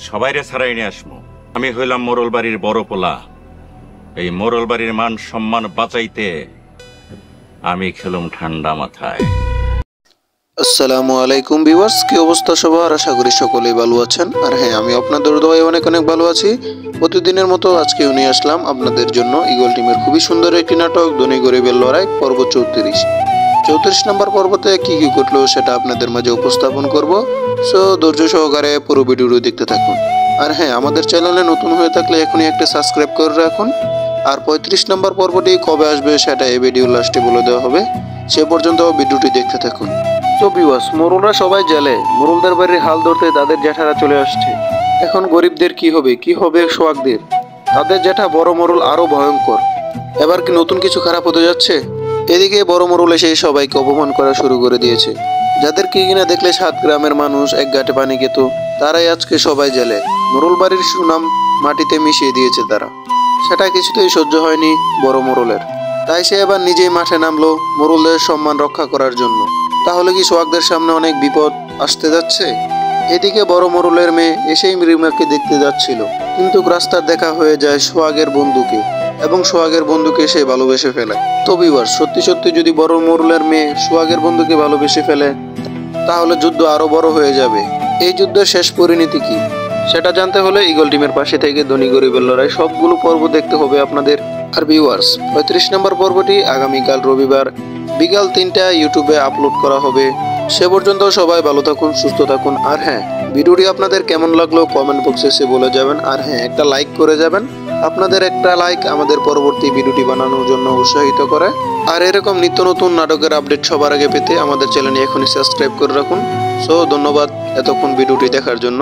সবাইরে ছাড়াই নিয়ে আসমু। আমি হইলাম মোরল বাড়ির বড় পোলা। এই মোরল বাড়ির মান সম্মান বাঁচাইতে আমি খেলুম ঠান্ডা মাথায়। আসসালামু আলাইকুম ভিউয়ার্স, কি অবস্থা সবার? আশা করি সকলেই ভালো আছেন। আর হ্যাঁ, আমি আপনাদের দোয়ায় অনেক অনেক ভালো আছি। প্রতিদিনের মতো আজকেও নিয়ে আসলাম আপনাদের জন্য ঈগল টিমের খুবই সুন্দর একটি নাটক ধনী গরিবের লড়াই পর্ব 34 নম্বর পর্বতে কি কি ঘটলো সেটা আপনাদের মাঝে উপস্থাপন করব। সো ধৈর্য সহকারে পুরো ভিডিওটি দেখতে থাকুন। আর হ্যাঁ, আমাদের চ্যানেলে নতুন হয়ে থাকলে এখনই একটা সাবস্ক্রাইব করে রাখুন। আর 35 নম্বর পর্বটি কবে আসবে সেটা এই ভিডিও লাস্টে বলে দেওয়া হবে। সে পর্যন্ত ভিডিওটি দেখতে থাকুন। তো ভিউয়ার্স, মোরলরা সবাই জেলে। মোরলদের বাড়ির হাল ধরতে তাদের জ্যাঠারা চলে আসছে। এখন গরিবদের কি হবে, কি হবে সোহাগদের? তাদের জ্যাঠা বড় মোরল আরো ভয়ঙ্কর। এবার কি নতুন কিছু খারাপ হতে যাচ্ছে? এদিকে বড় মোরল এসে সবাইকে অপমান করা শুরু করে দিয়েছে। যাদেরকে কিনা দেখলে 7 গ্রামের মানুষ এক ঘাটে পানি খেত, তারাই আজকে সবাই জেলে। মোরল বাড়ির সুনাম মাটিতে মিশিয়ে দিয়েছে তারা। সেটা কিছুতেই সহ্য হয়নি বড় মোরলের। তাই সে এবার নিজেই মাঠে নামলো মোরলদের সম্মান রক্ষা করার জন্য। তাহলে কি সোহাগদের সামনে অনেক বিপদ আসতে যাচ্ছে? এদিকে বড় মোরলের মেয়ে এসেই রিমাকে দেখতে যাচ্ছিল, কিন্তু রাস্তার দেখা হয়ে যায় সোহাগের বন্ধুকে, এবং সোহাগের বন্ধুকে সে ভালোবেসে ফেলে। তো ভিউয়ার্স, সত্যি সত্যি যদি বড় মোরলের মেয়ে সোহাগের বন্ধুকে ভালোবেসে ফেলে, তাহলে যুদ্ধ আরো বড় হয়ে যাবে। এই যুদ্ধের শেষ পরিণতি কি সেটা জানতে হলে ঈগল টিমের পাশে থেকে ধনী গরিবের লড়াই সবগুলো পর্ব দেখতে হবে আপনাদের। আর ভিউয়ার্স, 35 নম্বর পর্বটি আগামীকাল রবিবার বিকাল 3টায় ইউটিউবে আপলোড করা হবে। সে পর্যন্ত সবাই ভালো থাকুন, সুস্থ থাকুন। আর হ্যাঁ, ভিডিওটি আপনাদের কেমন লাগলো কমেন্ট বক্সে এসে বলে যাবেন। আর হ্যাঁ, একটা লাইক করে যাবেন। আপনাদের একটা লাইক আমাদের পরবর্তী ভিডিওটি বানানোর জন্য উৎসাহিত করে। আর এরকম নিত্য নতুন নাটকের আপডেট সবার আগে পেতে আমাদের চ্যানেলটি এখনই সাবস্ক্রাইব করে রাখুন। সো ধন্যবাদ এতক্ষণ ভিডিওটি দেখার জন্য।